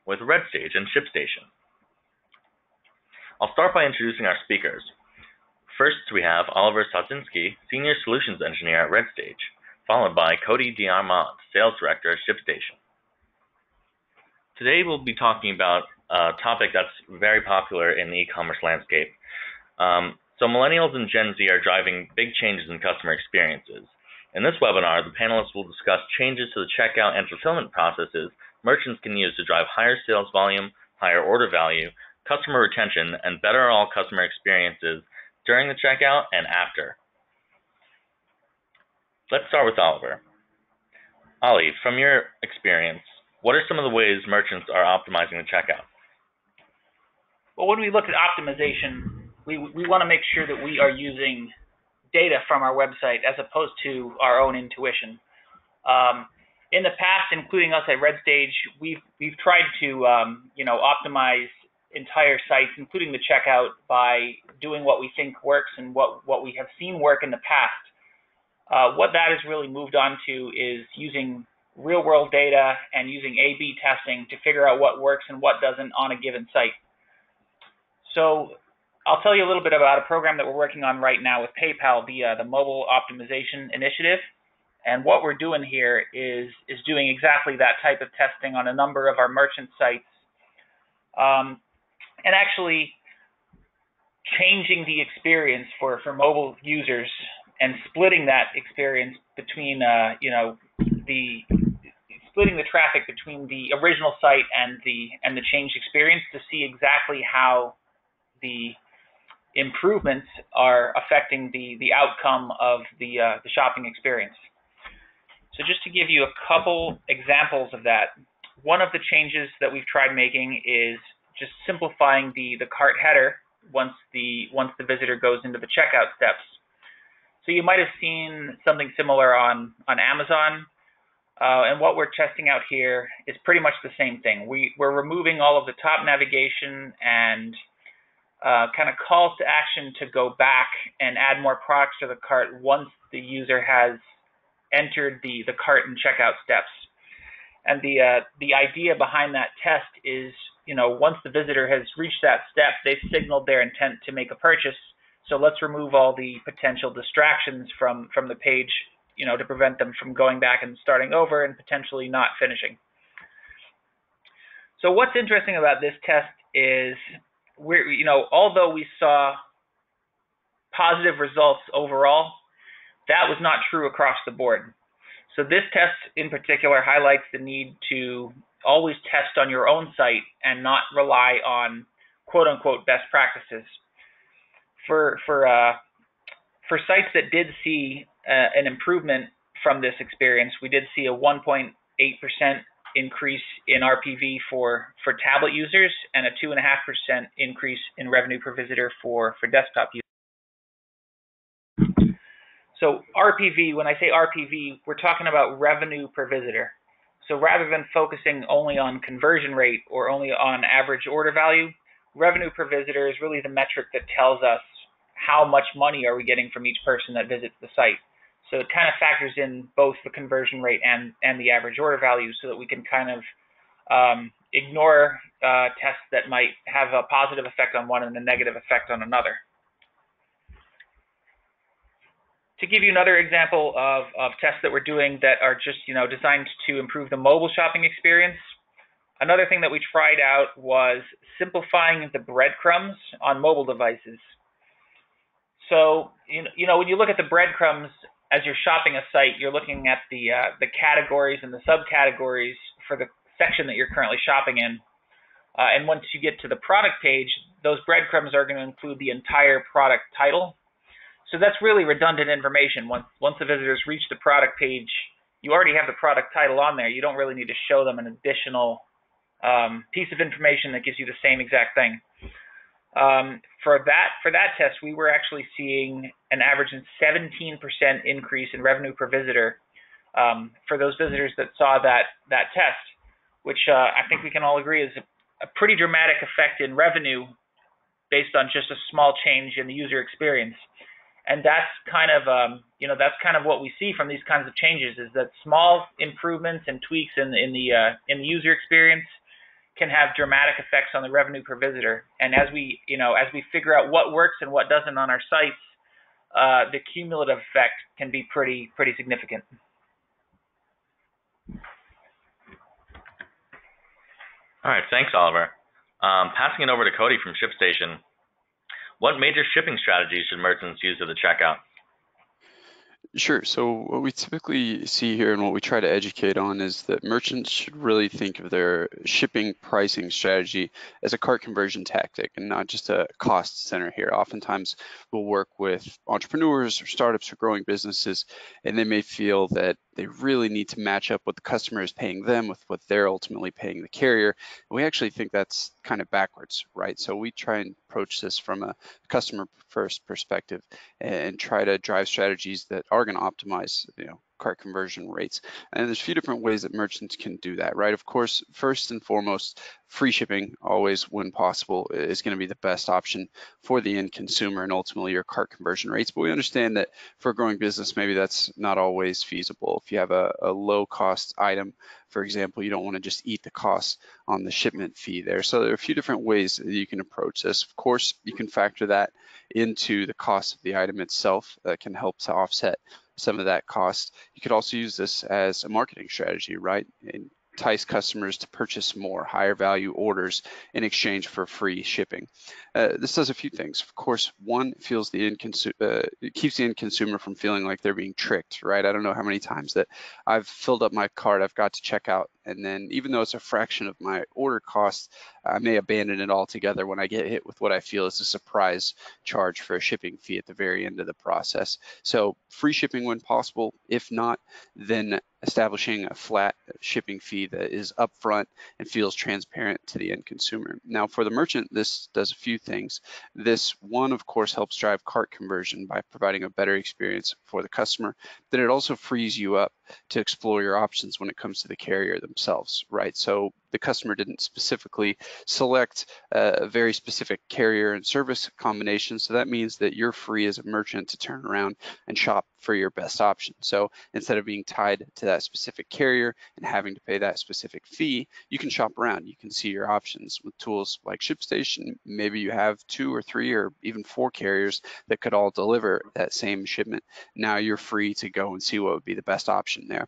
with Redstage and ShipStation. I'll start by introducing our speakers. First, we have Oliver Sodzinski, Senior Solutions Engineer at Redstage, followed by Cody D'Armand, Sales Director at ShipStation. Today, we'll be talking about a topic that's very popular in the e-commerce landscape. So Millennials and Gen Z are driving big changes in customer experiences. In this webinar, the panelists will discuss changes to the checkout and fulfillment processes merchants can use to drive higher sales volume, higher order value, customer retention, and better all customer experiences during the checkout and after. Let's start with Oliver. Ollie, from your experience, what are some of the ways merchants are optimizing the checkout? Well, when we look at optimization, we want to make sure that we are using data from our website as opposed to our own intuition. In the past, including us at Redstage, we've tried to optimize entire sites, including the checkout, by doing what we think works and what we have seen work in the past. What that has really moved on to is using real-world data and using A/B testing to figure out what works and what doesn't on a given site. So I'll tell you a little bit about a program that we're working on right now with PayPal, the Mobile Optimization Initiative. And what we're doing here is doing exactly that type of testing on a number of our merchant sites, and actually changing the experience for mobile users and splitting that experience between splitting the traffic between the original site and the changed experience to see exactly how the improvements are affecting the outcome of the shopping experience. So just to give you a couple examples of that, one of the changes that we've tried making is just simplifying the cart header once the visitor goes into the checkout steps. So you might have seen something similar on Amazon, and what we're testing out here is pretty much the same thing. We're removing all of the top navigation and kind of calls to action to go back and add more products to the cart once the user has entered the cart and checkout steps. And the idea behind that test is, once the visitor has reached that step, they've signaled their intent to make a purchase. So let's remove all the potential distractions from the page, to prevent them from going back and starting over and potentially not finishing. So what's interesting about this test is although we saw positive results overall, that was not true across the board. So this test in particular highlights the need to always test on your own site and not rely on quote-unquote best practices. For sites that did see an improvement from this experience, we did see a 1.8% increase in RPV for tablet users and a 2.5% increase in revenue per visitor for desktop users. So RPV, when I say RPV, we're talking about revenue per visitor. So rather than focusing only on conversion rate or only on average order value, revenue per visitor is really the metric that tells us how much money are we getting from each person that visits the site. So it kind of factors in both the conversion rate and the average order value so that we can kind of ignore tests that might have a positive effect on one and a negative effect on another. To give you another example of tests that we're doing that are just designed to improve the mobile shopping experience, another thing that we tried out was simplifying the breadcrumbs on mobile devices. So when you look at the breadcrumbs as you're shopping a site, you're looking at the categories and the subcategories for the section that you're currently shopping in. And once you get to the product page, those breadcrumbs are going to include the entire product title. So that's really redundant information. Once the visitors reach the product page, you already have the product title on there. You don't really need to show them an additional piece of information that gives you the same exact thing. For that test, we were actually seeing an average of 17% increase in revenue per visitor for those visitors that saw that test, which I think we can all agree is a pretty dramatic effect in revenue based on just a small change in the user experience. And that's kind of what we see from these kinds of changes, is that small improvements and tweaks in the user experience can have dramatic effects on the revenue per visitor. And as we figure out what works and what doesn't on our sites, the cumulative effect can be pretty significant. All right, thanks, Oliver. Passing it over to Cody from ShipStation. What major shipping strategies should merchants use at the checkout? Sure. So what we typically see here and what we try to educate on is that merchants should really think of their shipping pricing strategy as a cart conversion tactic and not just a cost center here. Oftentimes we'll work with entrepreneurs or startups or growing businesses, and they may feel that they really need to match up what the customer is paying them with what they're ultimately paying the carrier. And we actually think that's kind of backwards, right? So we try and approach this from a customer first perspective and try to drive strategies that are going to optimize, cart conversion rates. And there's a few different ways that merchants can do that, right? Of course, first and foremost, free shipping always, when possible, is going to be the best option for the end consumer and ultimately your cart conversion rates. But we understand that for a growing business, maybe that's not always feasible. If you have a low cost item, for example, you don't want to just eat the cost on the shipment fee there. So there are a few different ways that you can approach this. Of course, you can factor that into the cost of the item itself. That can help to offset some of that cost. You could also use this as a marketing strategy, right? Entice customers to purchase more higher value orders in exchange for free shipping. This does a few things. Of course, one, it keeps the end consumer from feeling like they're being tricked, right? I don't know how many times that I've filled up my cart, I've got to check out, and then even though it's a fraction of my order cost, I may abandon it altogether when I get hit with what I feel is a surprise charge for a shipping fee at the very end of the process. So free shipping when possible. If not, then establishing a flat shipping fee that is upfront and feels transparent to the end consumer. Now, for the merchant, this does a few things. This one, of course, helps drive cart conversion by providing a better experience for the customer. Then it also frees you up to explore your options when it comes to the carrier themselves, right? So the customer didn't specifically select a very specific carrier and service combination. So that means that you're free as a merchant to turn around and shop for your best option. So instead of being tied to that specific carrier and having to pay that specific fee, you can shop around. You can see your options with tools like ShipStation. Maybe you have 2 or 3 or even 4 carriers that could all deliver that same shipment. Now you're free to go and see what would be the best option there.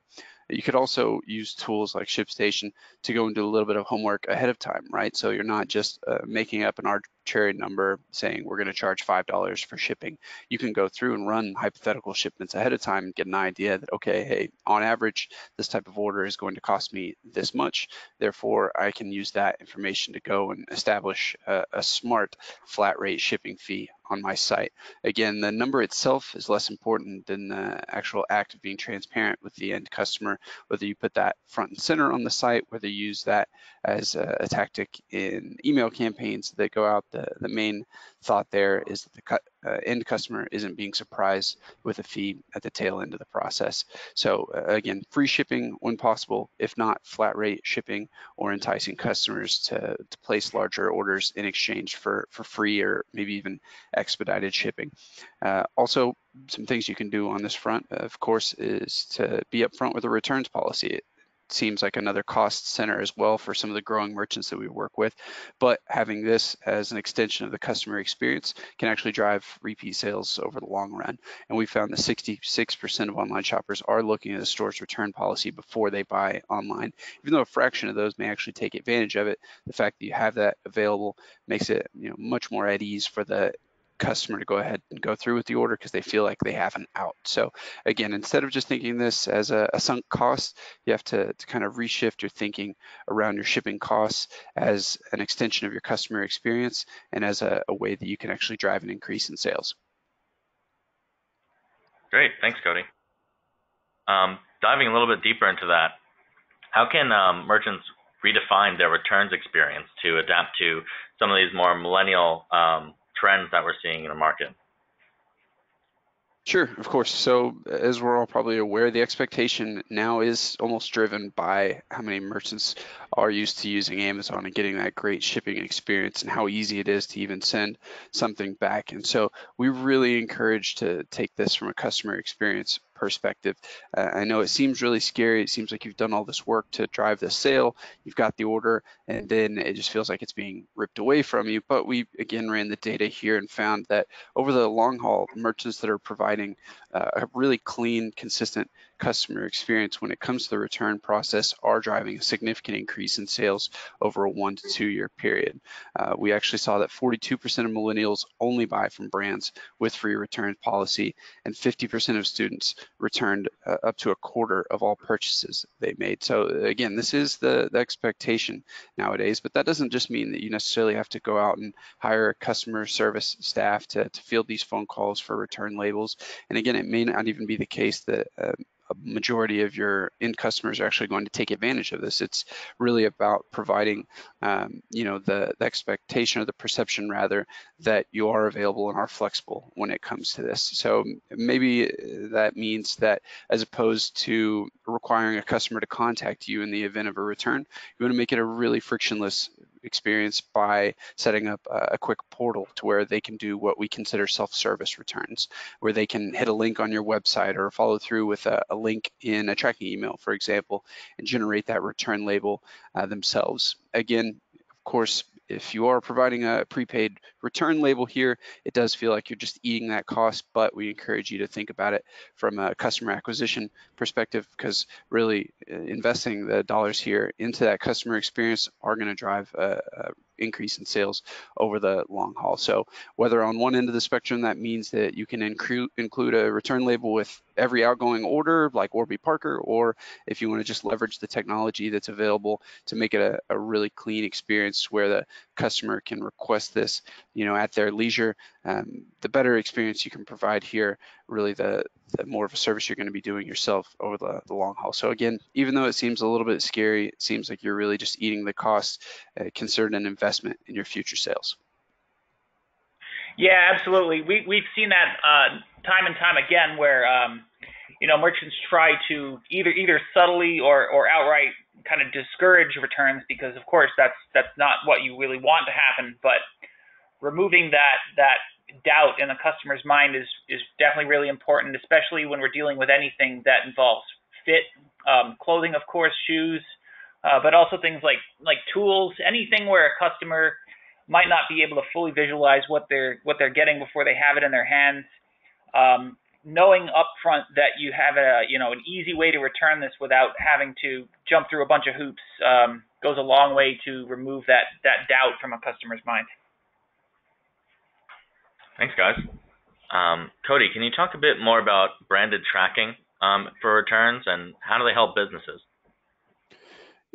You could also use tools like ShipStation to go and do a little bit of homework ahead of time, right? So you're not just making up an arbitrary number saying we're going to charge $5 for shipping. You can go through and run hypothetical shipments ahead of time and get an idea that, okay, hey, on average, this type of order is going to cost me this much. Therefore, I can use that information to go and establish a smart flat rate shipping fee on my site. Again, the number itself is less important than the actual act of being transparent with the end customer, whether you put that front and center on the site, whether you use that as a tactic in email campaigns that go out. The main thought there is that the end customer isn't being surprised with a fee at the tail end of the process. So again, free shipping when possible, if not flat rate shipping, or enticing customers to place larger orders in exchange for free or maybe even expedited shipping. Also, some things you can do on this front, of course, is to be upfront with a returns policy. It seems like another cost center as well for some of the growing merchants that we work with, but having this as an extension of the customer experience can actually drive repeat sales over the long run. And we found that 66% of online shoppers are looking at a store's return policy before they buy online. Even though a fraction of those may actually take advantage of it, the fact that you have that available makes it much more at ease for the customer to go ahead and go through with the order because they feel like they have an out. So again, instead of just thinking this as a sunk cost, you have to kind of reshift your thinking around your shipping costs as an extension of your customer experience and as a way that you can actually drive an increase in sales. Great, thanks, Cody. Diving a little bit deeper into that, how can merchants redefine their returns experience to adapt to some of these more millennial trends that we're seeing in the market? Sure, of course. So as we're all probably aware, the expectation now is almost driven by how many merchants are used to using Amazon and getting that great shipping experience and how easy it is to even send something back. And so we really encourage to take this from a customer experience perspective. I know it seems really scary. It seems like you've done all this work to drive the sale, you've got the order, and then it just feels like it's being ripped away from you. But we again ran the data here and found that over the long haul, merchants that are providing a really clean, consistent customer experience when it comes to the return process are driving a significant increase in sales over a 1 to 2 year period. We actually saw that 42% of millennials only buy from brands with free return policy, and 50% of students returned up to a quarter of all purchases they made. So again, this is the expectation nowadays, but that doesn't just mean that you necessarily have to go out and hire a customer service staff to field these phone calls for return labels. And again, it may not even be the case that a majority of your end customers are actually going to take advantage of this. It's really about providing, the expectation or the perception rather that you are available and are flexible when it comes to this. So maybe that means that as opposed to requiring a customer to contact you in the event of a return, you want to make it a really frictionless experience by setting up a quick portal to where they can do what we consider self-service returns, where they can hit a link on your website or follow through with a link in a tracking email, for example, and generate that return label themselves. Again, of course, if you are providing a prepaid return label here, it does feel like you're just eating that cost, but we encourage you to think about it from a customer acquisition perspective, because really investing the dollars here into that customer experience are going to drive a increase in sales over the long haul. So whether on one end of the spectrum that means that you can include a return label with every outgoing order like Warby Parker, or if you want to just leverage the technology that's available to make it a really clean experience where the customer can request this, at their leisure, the better experience you can provide here, really the more of a service you're going to be doing yourself over the long haul. So again, even though it seems a little bit scary, it seems like you're really just eating the cost, considered an investment in your future sales. Yeah, absolutely. We've seen that time and time again where merchants try to either subtly or outright kind of discourage returns, because of course that's not what you really want to happen. But removing that doubt in the customer's mind is definitely really important, especially when we're dealing with anything that involves fit, clothing, of course, shoes, but also things like tools, anything where a customer might not be able to fully visualize what they're getting before they have it in their hands. Knowing upfront that you have an easy way to return this without having to jump through a bunch of hoops goes a long way to remove that doubt from a customer's mind. Thanks, guys. Cody, can you talk a bit more about branded tracking for returns, and how do they help businesses?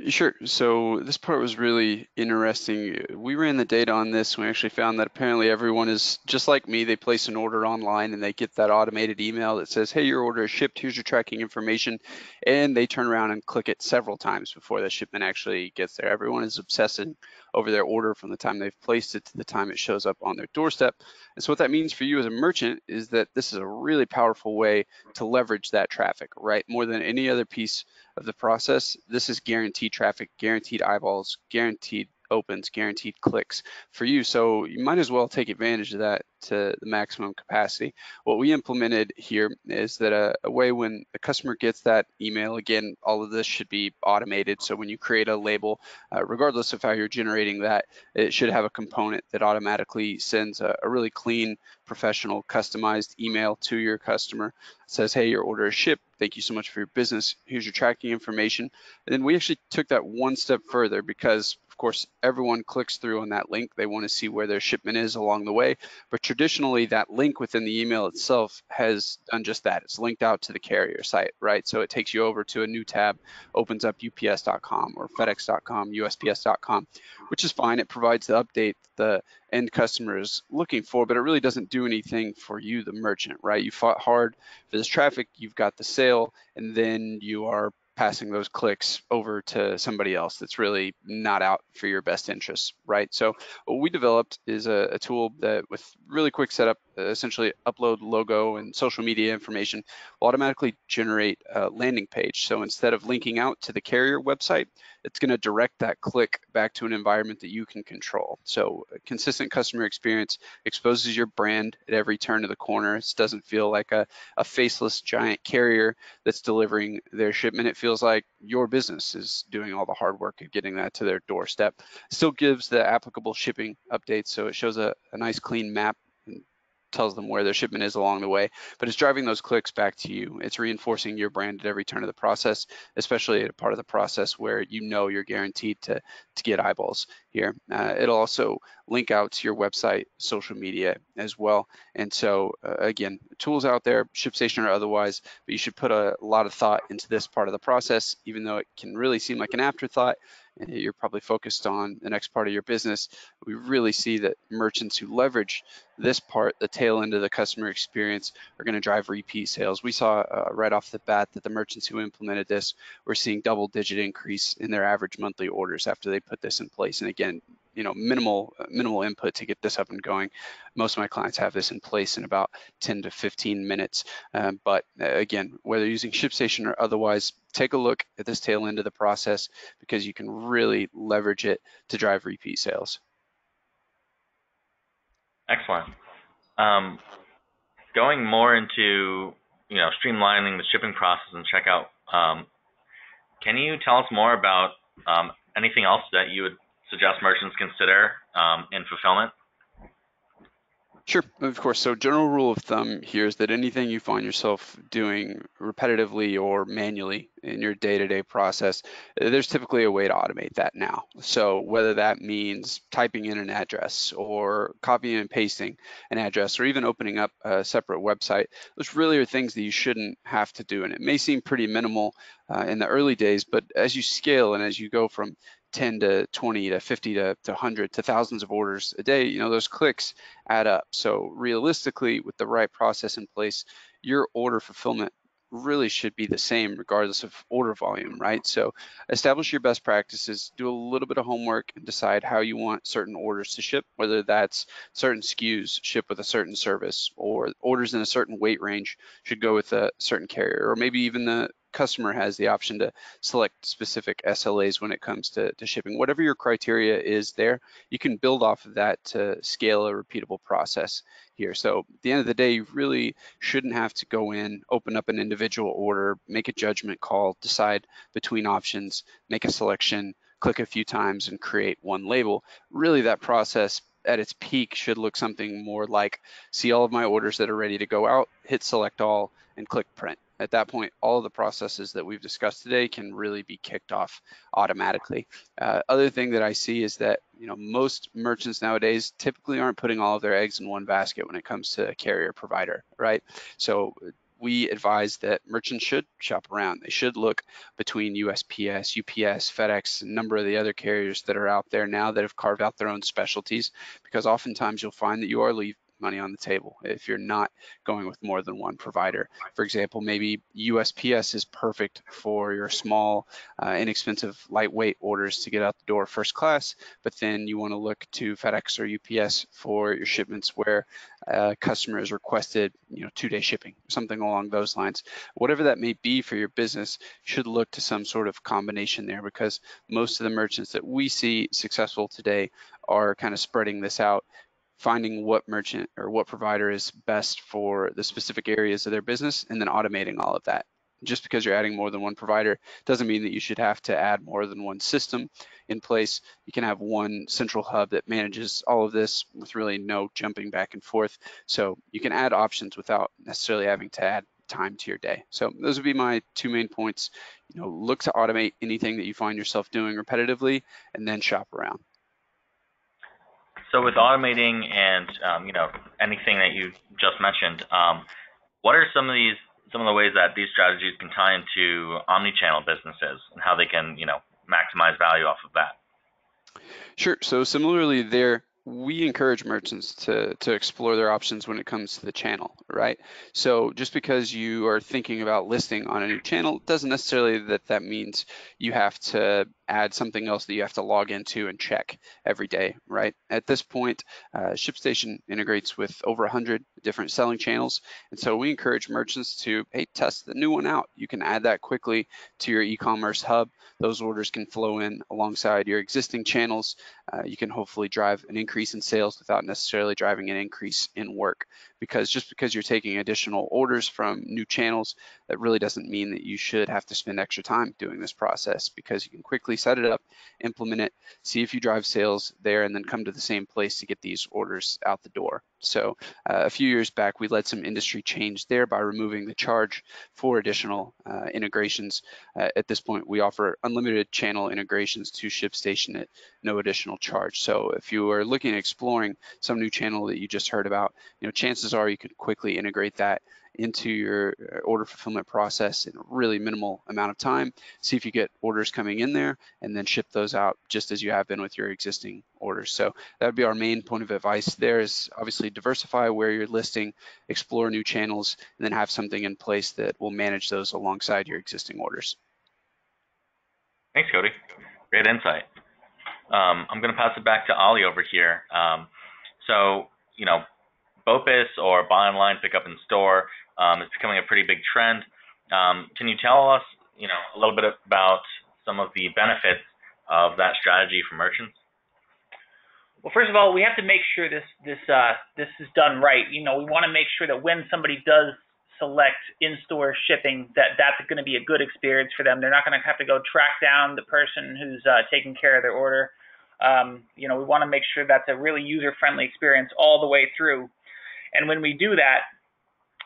Sure. So this part was really interesting. We ran the data on this, and we actually found that apparently everyone is just like me. They place an order online and they get that automated email that says, hey, your order is shipped, here's your tracking information, and they turn around and click it several times before the shipment actually gets there. Everyone is obsessing over their order from the time they've placed it to the time it shows up on their doorstep. And so what that means for you as a merchant is that this is a really powerful way to leverage that traffic, right? More than any other piece of the process, this is guaranteed traffic, guaranteed eyeballs, guaranteed opens, guaranteed clicks for you. So you might as well take advantage of that to the maximum capacity. What we implemented here is that a way when a customer gets that email, again, all of this should be automated. So when you create a label, regardless of how you're generating that, it should have a component that automatically sends a really clean, professional, customized email to your customer. It says, hey, your order is shipped. Thank you so much for your business. Here's your tracking information. And then we actually took that one step further because, of course, everyone clicks through on that link. They want to see where their shipment is along the way. But traditionally, that link within the email itself has done just that. It's linked out to the carrier site, right? So it takes you over to a new tab, opens up ups.com or fedex.com, usps.com, which is fine. It provides the update the end customer is looking for, but it really doesn't do anything for you, the merchant, right? You fought hard for this traffic, you've got the sale, and then you are passing those clicks over to somebody else that's really not out for your best interests, right? So what we developed is a tool that with really quick setup essentially upload logo and social media information, will automatically generate a landing page. So instead of linking out to the carrier website, it's going to direct that click back to an environment that you can control. So a consistent customer experience exposes your brand at every turn of the corner. It doesn't feel like a faceless giant carrier that's delivering their shipment. It feels like your business is doing all the hard work of getting that to their doorstep. Still gives the applicable shipping updates, so it shows a nice clean map and tells them where their shipment is along the way, but it's driving those clicks back to you. It's reinforcing your brand at every turn of the process, especially at a part of the process where you know you're guaranteed to get eyeballs here. It'll also link out to your website, social media as well. And so again, tools out there, ShipStation or otherwise, but you should put a lot of thought into this part of the process, even though it can really seem like an afterthought. And you're probably focused on the next part of your business. We really see that merchants who leverage this part, the tail end of the customer experience, are going to drive repeat sales. We saw right off the bat that the merchants who implemented this were seeing double-digit increase in their average monthly orders after they put this in place. And again, minimal input to get this up and going. Most of my clients have this in place in about 10 to 15 minutes. But again, whether using ShipStation or otherwise, take a look at this tail end of the process because you can really leverage it to drive repeat sales. Excellent. Going more into streamlining the shipping process and checkout, can you tell us more about anything else that you would suggest merchants consider in fulfillment? Sure, of course. So general rule of thumb here is that anything you find yourself doing repetitively or manually in your day-to-day process, there's typically a way to automate that now. So whether that means typing in an address or copying and pasting an address or even opening up a separate website, those really are things that you shouldn't have to do. And it may seem pretty minimal in the early days, but as you scale and as you go from 10 to 20 to 50 to 100 to thousands of orders a day, those clicks add up. So realistically, with the right process in place, your order fulfillment really should be the same regardless of order volume, right? So establish your best practices, do a little bit of homework, and decide how you want certain orders to ship, whether that's certain SKUs ship with a certain service or orders in a certain weight range should go with a certain carrier, or maybe even the customer has the option to select specific SLAs when it comes to shipping. Whatever your criteria is there, you can build off of that to scale a repeatable process here. So at the end of the day, you really shouldn't have to go in, open up an individual order, make a judgment call, decide between options, make a selection, click a few times and create one label. Really that process at its peak should look something more like see all of my orders that are ready to go out, hit select all and click print. At that point, all of the processes that we've discussed today can really be kicked off automatically. Other thing that I see is that most merchants nowadays typically aren't putting all of their eggs in one basket when it comes to a carrier provider, right? So we advise that merchants should shop around. They should look between USPS, UPS, FedEx, a number of the other carriers that are out there now that have carved out their own specialties, because oftentimes you'll find that you are leaving money on the table if you're not going with more than one provider. For example, maybe USPS is perfect for your small, inexpensive, lightweight orders to get out the door first class, but then you want to look to FedEx or UPS for your shipments where customer has requested 2-day shipping, something along those lines. Whatever that may be for your business, you should look to some sort of combination there, because most of the merchants that we see successful today are kind of spreading this out, finding what merchant or what provider is best for the specific areas of their business, and then automating all of that. Just because you're adding more than one provider doesn't mean that you should have to add more than one system in place. You can have one central hub that manages all of this with really no jumping back and forth. So you can add options without necessarily having to add time to your day. So those would be my two main points. Look to automate anything that you find yourself doing repetitively, and then shop around. So with automating and anything that you just mentioned, what are some of the ways that these strategies can tie into omni-channel businesses and how they can maximize value off of that? Sure. So similarly there, we encourage merchants to explore their options when it comes to the channel, right? So just because you are thinking about listing on a new channel doesn't necessarily that means you have to add something else that you have to log into and check every day, right? At this point, ShipStation integrates with over 100 different selling channels. And so we encourage merchants to, hey, test the new one out. You can add that quickly to your e-commerce hub. Those orders can flow in alongside your existing channels. You can hopefully drive an increase in sales without necessarily driving an increase in work, because just because you're taking additional orders from new channels, that really doesn't mean that you should have to spend extra time doing this process, because you can quickly set it up, implement it, see if you drive sales there, and then come to the same place to get these orders out the door. So a few years back, we led some industry change there by removing the charge for additional integrations. At this point, we offer unlimited channel integrations to ShipStation at no additional charge. So if you are looking at exploring some new channel that you just heard about, chances are you could quickly integrate that into your order fulfillment process in a really minimal amount of time. See if you get orders coming in there, and then ship those out just as you have been with your existing orders. So that would be our main point of advice there, is obviously diversify where you're listing, explore new channels, and then have something in place that will manage those alongside your existing orders. Thanks, Cody. Great insight. I'm going to pass it back to Ollie over here. So, BOPIS, or buy online, pick up in store, is becoming a pretty big trend. Can you tell us, a little bit about some of the benefits of that strategy for merchants? Well, first of all, we have to make sure this is done right. We want to make sure that when somebody does select in-store shipping, that's going to be a good experience for them. They're not going to have to go track down the person who's taking care of their order. We want to make sure that's a really user-friendly experience all the way through. And when we do that,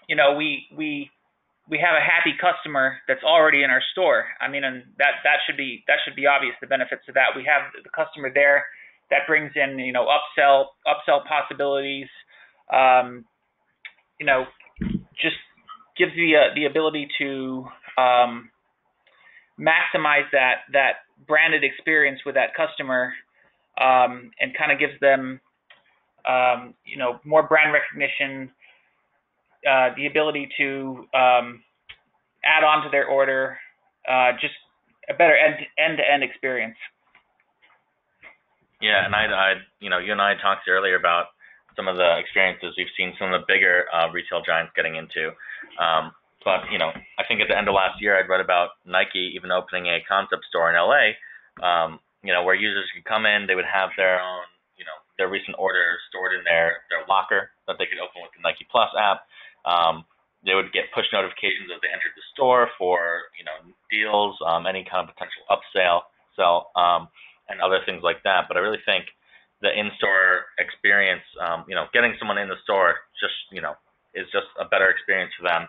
we have a happy customer that's already in our store. I mean, and that should be obvious, the benefits of that. We have the customer there. That brings in, upsell possibilities. Just gives the ability to maximize that branded experience with that customer, and kind of gives them, more brand recognition, the ability to add on to their order, just a better end-to-end experience. Yeah, and you and I talked earlier about some of the experiences we've seen some of the bigger retail giants getting into. But I think at the end of last year, I'd read about Nike even opening a concept store in LA, where users could come in, they would have their own, their recent order stored in their locker that they could open with the Nike Plus app. They would get push notifications as they entered the store for, deals, any kind of potential upsell, and other things like that. But I really think the in-store experience, getting someone in the store is just a better experience for them.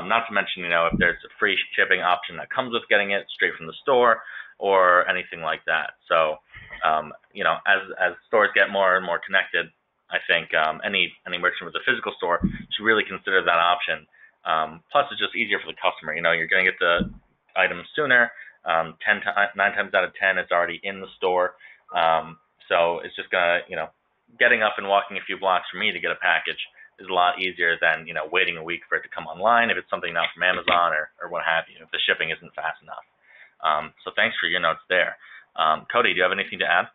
Not to mention, if there's a free shipping option that comes with getting it straight from the store or anything like that. So, as stores get more and more connected, I think any merchant with a physical store should really consider that option. Plus, it's just easier for the customer. You're going to get the items sooner. 9 times out of 10, it's already in the store. So it's just going to, getting up and walking a few blocks for me to get a package is a lot easier than, waiting a week for it to come online if it's something not from Amazon or what have you, if the shipping isn't fast enough. So thanks for your notes there. Cody, do you have anything to add?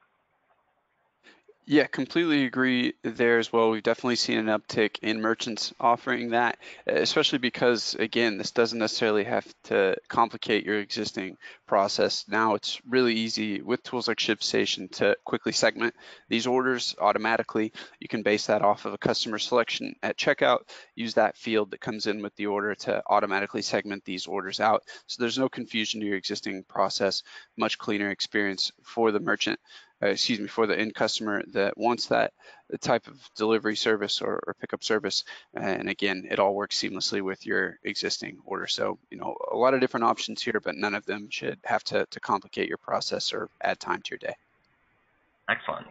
Yeah, completely agree there as well. We've definitely seen an uptick in merchants offering that, especially because, again, this doesn't necessarily have to complicate your existing process. Now it's really easy with tools like ShipStation to quickly segment these orders automatically. You can base that off of a customer selection at checkout, use that field that comes in with the order to automatically segment these orders out. So there's no confusion to your existing process, much cleaner experience for the merchant. For the end customer that wants that type of delivery service or pickup service. And again, it all works seamlessly with your existing order. So, a lot of different options here, but none of them should have to complicate your process or add time to your day. Excellent.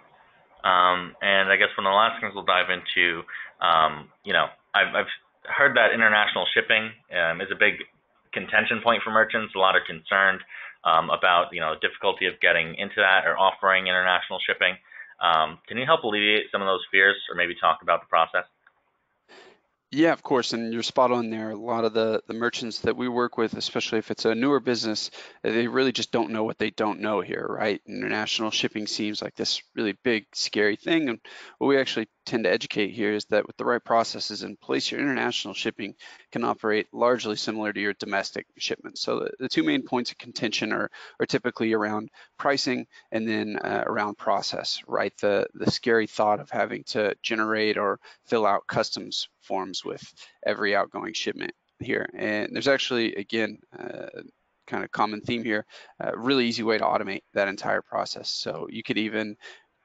And I guess one of the last things we'll dive into, I've heard that international shipping is a big contention point for merchants. A lot are concerned about the difficulty of getting into that or offering international shipping. Can you help alleviate some of those fears, or maybe talk about the process? Yeah, of course, and you're spot on there. A lot of the merchants that we work with, especially if it's a newer business, they really just don't know what they don't know here, right? International shipping seems like this really big, scary thing, and what we actually tend to educate here is that with the right processes in place, your international shipping can operate largely similar to your domestic shipments. So the two main points of contention are typically around pricing and then around process, right? The scary thought of having to generate or fill out customs forms with every outgoing shipment here. And there's actually, again, kind of common theme here, a really easy way to automate that entire process. So you could even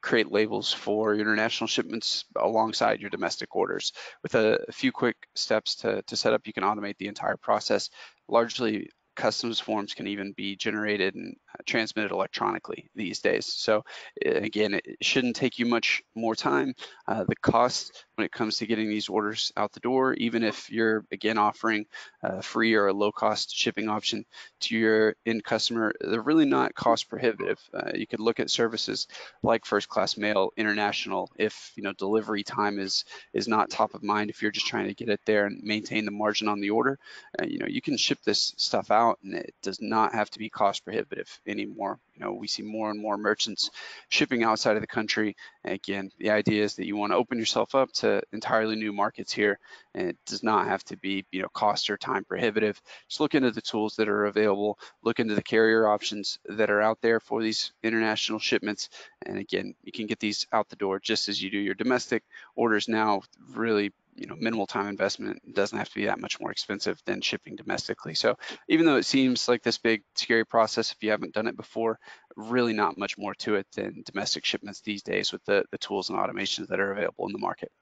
create labels for your international shipments alongside your domestic orders. With a few quick steps to set up, you can automate the entire process. Largely, customs forms can even be generated and transmitted electronically these days. So again, it shouldn't take you much more time. The cost when it comes to getting these orders out the door, even if you're again offering a free or a low cost shipping option to your end customer, they're really not cost prohibitive. You could look at services like first class mail international if delivery time is not top of mind. If you're just trying to get it there and maintain the margin on the order, you can ship this stuff out and it does not have to be cost prohibitive anymore. We see more and more merchants shipping outside of the country. And again, the idea is that you want to open yourself up to entirely new markets here, and it does not have to be cost or time prohibitive. Just look into the tools that are available, look into the carrier options that are out there for these international shipments, and again, you can get these out the door just as you do your domestic orders now. Really minimal time investment. It doesn't have to be that much more expensive than shipping domestically. So even though it seems like this big scary process, if you haven't done it before, really not much more to it than domestic shipments these days with the tools and automations that are available in the market.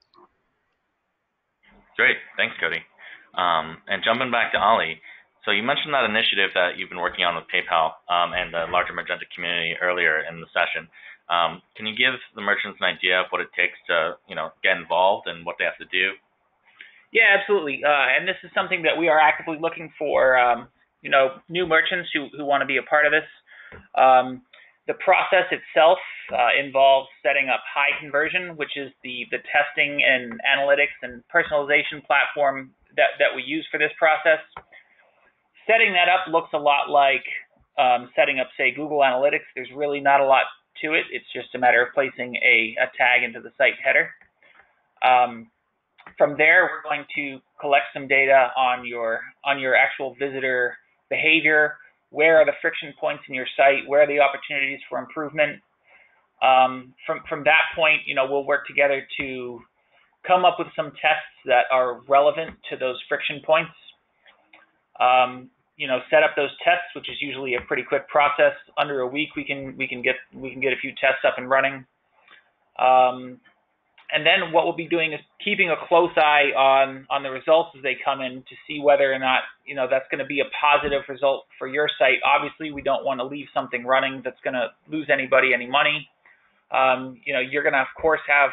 Great, thanks, Cody. And jumping back to Ali, so you mentioned that initiative that you've been working on with PayPal and the larger Magenta community earlier in the session. Can you give the merchants an idea of what it takes to get involved and what they have to do? Yeah, absolutely. And this is something that we are actively looking for, new merchants who want to be a part of this. The process itself involves setting up High Conversion, which is the testing and analytics and personalization platform that we use for this process. Setting that up looks a lot like setting up, say, Google Analytics. There's really not a lot to it. It's just a matter of placing a tag into the site header. From there, we're going to collect some data on your actual visitor behavior. Where are the friction points in your site? Where are the opportunities for improvement? From that point, we'll work together to come up with some tests that are relevant to those friction points. Set up those tests, which is usually a pretty quick process. Under a week, we can get a few tests up and running. And then what we'll be doing is keeping a close eye on the results as they come in to see whether or not that's going to be a positive result for your site. Obviously, we don't want to leave something running that's going to lose anybody any money. You're going to, of course, have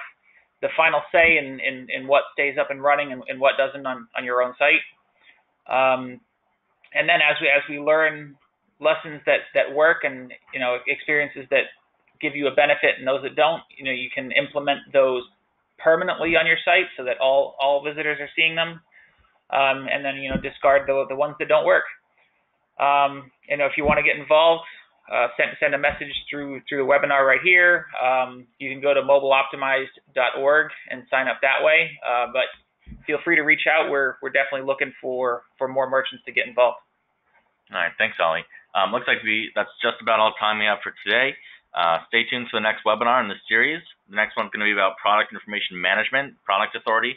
the final say in what stays up and running and what doesn't on your own site. And then as we learn lessons that work and experiences that give you a benefit and those that don't, you can implement those permanently on your site so that all visitors are seeing them, and then discard the ones that don't work. If you want to get involved, send a message through the webinar right here. You can go to mobileoptimized.org and sign up that way. But feel free to reach out. We're definitely looking for more merchants to get involved. All right, thanks, Ali. Looks like that's just about all the time we have for today. Stay tuned for the next webinar in this series. The next one's going to be about product information management, product authority,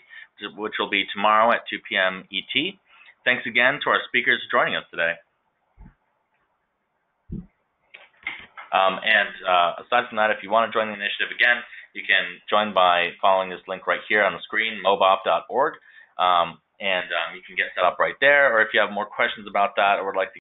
which will be tomorrow at 2 p.m. ET. Thanks again to our speakers joining us today. Aside from that, if you want to join the initiative again, you can join by following this link right here on the screen, mobop.org, and you can get set up right there. Or if you have more questions about that or would like to